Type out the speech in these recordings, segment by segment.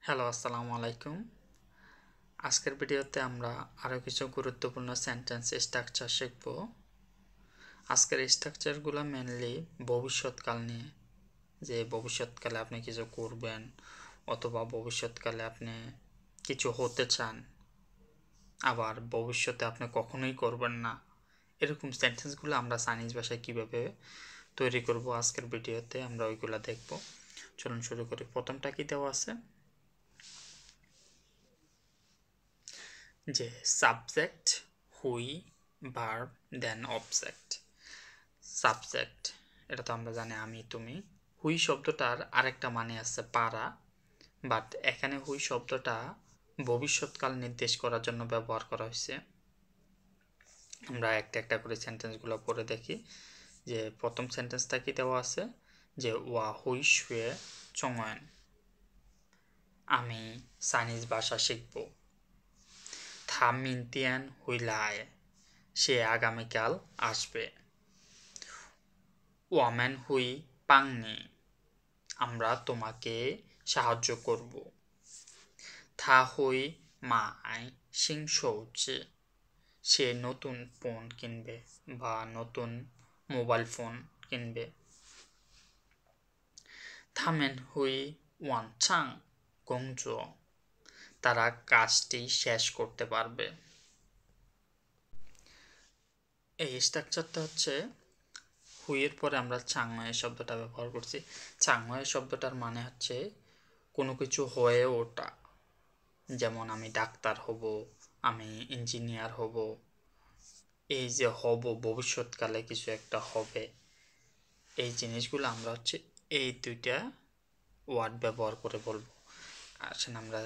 Hello, আসসালামু আলাইকুম। আজকের ভিডিওতে আমরা আরও কিছু গুরুত্বপূর্ণ সেন্টেন্স স্ট্রাকচার শিখব। আজকের স্ট্রাকচারগুলো মেনলি ভবিষ্যৎকাল নিয়ে, যে ভবিষ্যৎকালে আপনি কিছু করবেন অথবা ভবিষ্যৎকালে আপনি কিছু হতে চান, আবার ভবিষ্যতে আপনি কখনোই করবেন না। এরকম সেন্টেন্সগুলো আমরা চাইনিজ ভাষায় কীভাবে তৈরি করব আজকের ভিডিওতে আমরা ওইগুলো দেখব। চলুন শুরু করি। প্রথমটা কি দেওয়া আছে যে সাবজেক্ট, হুই, ভার্ব, দেন অবজেক্ট। সাবজেক্ট এটা তো আমরা জানি আমি তুমি। হুই শব্দটার আরেকটা মানে আছে পারা, বাট এখানে হুই শব্দটা ভবিষ্যৎকাল নির্দেশ করার জন্য ব্যবহার করা হয়েছে। আমরা একটা একটা করে সেন্টেন্সগুলো পড়ে দেখি। যে প্রথম সেন্টেন্সটা কি দেওয়া আছে যে ওয়া হুই শুয়ে চঙয়েন, আমি চাইনিজ ভাষা শিখব। থা মিনতিয়ান হুইলায়, সে আগামীকাল আসবে। ওয়ামেন হুই পাংনি, আমরা তোমাকে সাহায্য করব। থা হুই মাই সিং সৌজি, সে নতুন ফোন কিনবে বা নতুন মোবাইল ফোন কিনবে। থামেন হুই ওয়ানচাং গংজো, তারা কাজটি শেষ করতে পারবে। এই স্ট্রাকচারটা হচ্ছে হুইয়ের পরে আমরা চাংওয়ে শব্দটা ব্যবহার করছি। চাংওয়ে শব্দটার মানে হচ্ছে কোনো কিছু হয়ে ওঠা, যেমন আমি ডাক্তার হব, আমি ইঞ্জিনিয়ার হব। এই যে হব, ভবিষ্যৎকালে কিছু একটা হবে, এই জিনিসগুলো আমরা হচ্ছে এই দুইটা ওয়ার্ড ব্যবহার করে বলবো। আসেন আমরা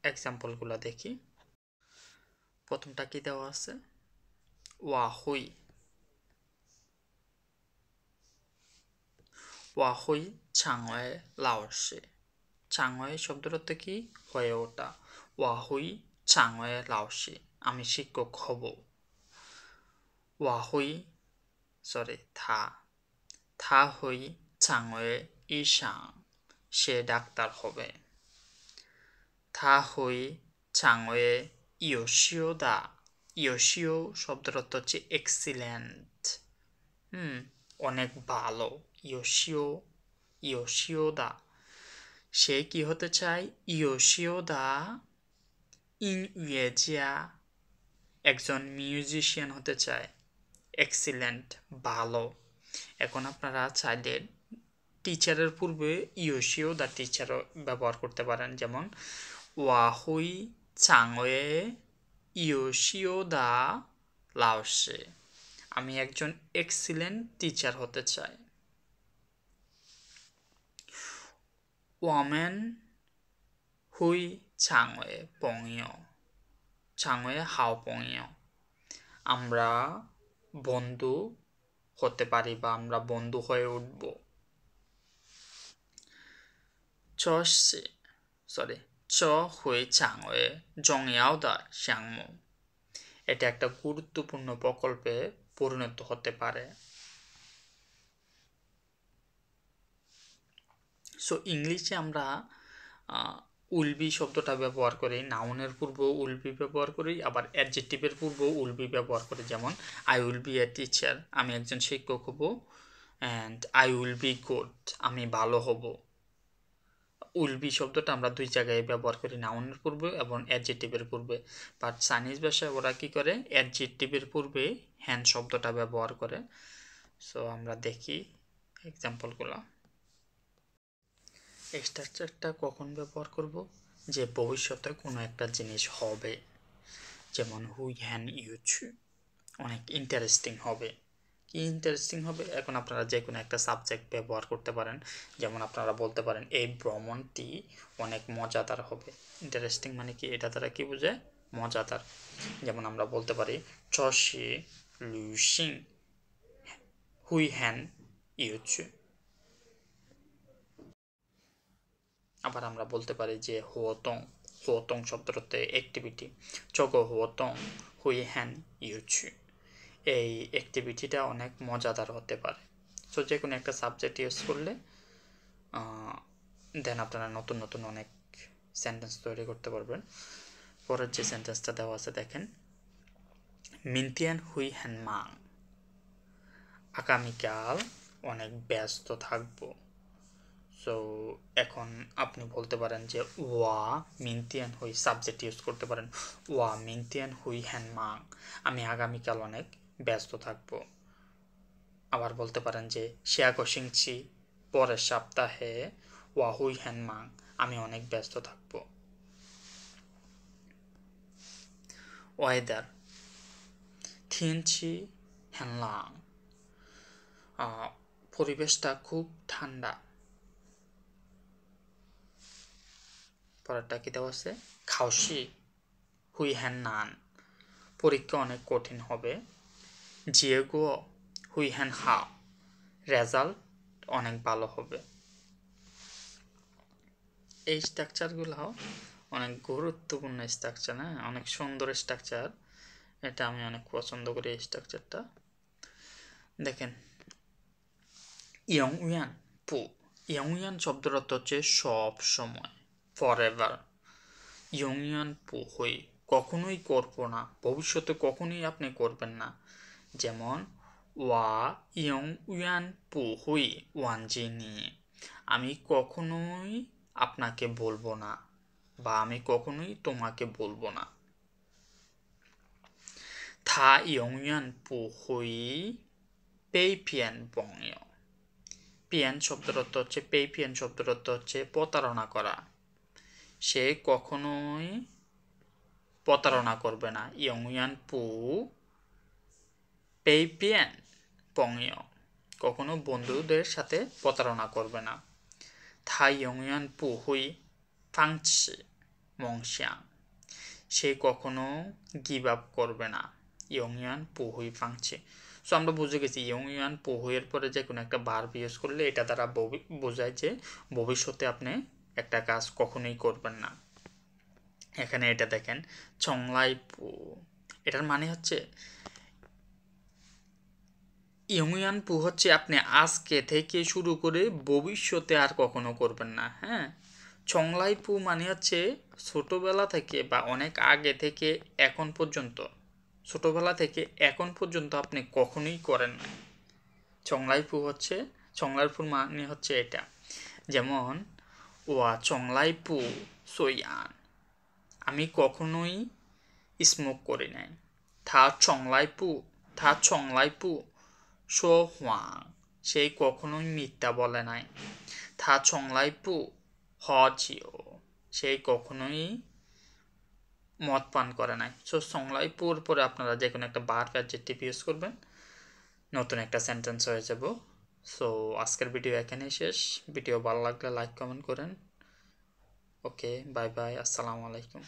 এক্সাম্পলগুলো দেখি। প্রথমটা কি দেওয়া আছে ওয়া হুই, ওয়া হুই চাংওয়ে লাওশে। চাংওয়ে শব্দের অর্থ কি হয়ে ওঠা। ওয়া হুই চাংওয়ে লাওশে, আমি শিক্ষক হব। ওয়া হুই থা হুই চাংওয়ে ইশাং, সে ডাক্তার হবে। থা হুই চাংওয়ে ইয়োশিও দা, ইয়োশিও শব্দের অর্থ হচ্ছে এক্সিলেন্ট, অনেক ভালো। ইয়োশিও ইয়োশিও দা, সে কি হতে চায় ইয়োশিও দা ইন ইয়েজিয়া, একজন মিউজিশিয়ান হতে চায়। এক্সিলেন্ট ভালো। এখন আপনারা চাইলে টিচারের পূর্বে ইয়োশিও দা টিচারও ব্যবহার করতে পারেন, যেমন ওয়া হুই চাংওয়ে ইয়োশিও দা লাওশে, আমি একজন এক্সিলেন্ট টিচার হতে চাই। ওয়ামেন হুই চাংওয়ে পংইও, চাংওয়ে হাও পংইও, আমরা বন্ধু হতে পারি বা আমরা বন্ধু হয়ে উঠব। চ হুই চাংওয়ে জংয়াও দা শ্যাংমু, এটা একটা গুরুত্বপূর্ণ প্রকল্পে পরিণত হতে পারে। সো ইংলিশে আমরা উইল বি শব্দটা ব্যবহার করি, নাউনের পূর্বেও উইল বি ব্যবহার করি, আবার অ্যাডজেক্টিভের পূর্বেও উইল বি ব্যবহার করি। যেমন I will B a teacher, আমি একজন শিক্ষক হব। And I will be good, আমি ভালো হব। উইল বি শব্দটা আমরা দুই জায়গায় ব্যবহার করি, নাউনের পূর্বে এবং অ্যাডজেক্টিভের পূর্বে। বাট চাইনিজ ভাষায় ওরা কি করে, অ্যাডজেক্টিভের পূর্বে হ্যান্ড শব্দটা ব্যবহার করে। সো আমরা দেখি এক্সাম্পলগুলো। এই স্ট্রাকচারটা কখন ব্যবহার করব, যে ভবিষ্যতে কোনো একটা জিনিস হবে, যেমন হুই হ্যান ইউজ, অনেক ইন্টারেস্টিং হবে। কি ইন্টারেস্টিং হবে, এখন আপনারা যে কোনো একটা সাবজেক্ট ব্যবহার করতে পারেন। যেমন আপনারা বলতে পারেন এই ভ্রমণটি অনেক মজাদার হবে। ইন্টারেস্টিং মানে কি, এটা দ্বারা কি বোঝায়, মজাদার। যেমন আমরা বলতে পারি চশি লুসিং হুই হ্যান ইউজ। আবার আমরা বলতে পারি যে হুয়তং, হুয়তং শব্দটাতে অ্যাক্টিভিটি, চগো হুয়তং হুই হ্যান ইউজ, এই অ্যাক্টিভিটিটা অনেক মজাদার হতে পারে। সো যে কোনো একটা সাবজেক্ট ইউজ করলে দেন আপনারা নতুন নতুন অনেক সেন্টেন্স তৈরি করতে পারবেন। পরের যে সেন্টেন্সটা দেওয়া আছে দেখেন, মিনতিয়ান হুই হ্যান মাং, আগামীকাল অনেক ব্যস্ত থাকবো। সো এখন আপনি বলতে পারেন যে ওয়া মিনতিয়ান হুই, সাবজেক্ট ইউজ করতে পারেন, ওয়া মিনতিয়ান হুই হ্যান মাং, আমি আগামীকাল অনেক ব্যস্ত থাকবো। আবার বলতে পারেন যে শিয়াগো সিংচি, পরের সপ্তাহে, ওয়া হুই হ্যান মাং, আমি অনেক ব্যস্ত থাকবো। ওয়েদার, থিয়েনচি হ্যান লাং, পরিবেশটা খুব ঠান্ডা। পরেরটা কি দেওয়া আছে, খাওশি হুই হ্যান নান, পরীক্ষা অনেক কঠিন হবে। জিয়েগো হুই হ্যান হাও, রেজাল্ট অনেক ভালো হবে। এই স্ট্রাকচারগুলো অনেক গুরুত্বপূর্ণ স্ট্রাকচার, হ্যাঁ, অনেক সুন্দর স্ট্রাকচার, এটা আমি অনেক পছন্দ করি এই স্ট্রাকচারটা। দেখেন, ইয়ং উয়ান পু, ইয়ং উয়ান শব্দের অর্থ হচ্ছে সব সময়, ফর এভার। ইয়ং উয়ান পু হই, কখনোই করবো না, ভবিষ্যতে কখনোই আপনি করবেন না। যেমন ওয়া ইয়ং উয়ান পু হুই ওয়ানজি নিয়ে, আমি কখনোই আপনাকে বলবো না, বা আমি কখনোই তোমাকে বলবো না। থা ইয়ং উয়ান পু হুই পেই পিয়ান বংয়, পিয়ান শব্দের অর্থ হচ্ছে, পেই পিয়ান শব্দের অর্থ হচ্ছে প্রতারণা করা, সে কখনোই প্রতারণা করবে না। ইয়ং উয়ান পু পেই পিয়ান বংয়, কখনো বন্ধুদের সাথে প্রতারণা করবে না। থা ইয়ং উয়ান পু হুই ফাংছি মংশিয়াং, সে কখনো গিভ আপ করবে না। ইয়ং ইয়ান পু হুই ফাংছি। সো আমরা বুঝে গেছি ইয়ং ইয়ান পু হুইয়ের পরে যে কোনো একটা ভার্ব ইউজ করলে এটা দ্বারা বোঝায় যে ভবিষ্যতে আপনি একটা কাজ কখনোই করবেন না। এখানে এটা দেখেন, চংলাই পু, এটার মানে হচ্ছে, ইয়ং ইয়ান পু হচ্ছে আপনি আজকে থেকে শুরু করে ভবিষ্যতে আর কখনো করবেন না, হ্যাঁ। চংলাইপু মানে হচ্ছে ছোটবেলা থেকে বা অনেক আগে থেকে এখন পর্যন্ত, ছোটবেলা থেকে এখন পর্যন্ত আপনি কখনোই করেন না। চংলাইপু হচ্ছে, চংলাইপুর মানে হচ্ছে এটা। যেমন ওয়া চংলাইপু সইয়ান, আমি কখনোই স্মোক করি নাই। থা চংলাইপু, থা চংলাইপু শো হুয়াং, সেই কখনোই মিথ্যা বলে নাই। থা চংলাইপু হজিও, সেই কখনোই মদ পান করে নাই। সো চংলাইপুর পরে আপনারা যে কোনো একটা ভার্ব অ্যাডজেক্টিভ ইউজ করবেন, নতুন একটা সেন্টেন্স হয়ে যাব। সো আজকের ভিডিও এখানেই শেষ। ভিডিও ভালো লাগলে লাইক কমেন্ট করেন। ওকে, বাই বাই, আসসালামু আলাইকুম।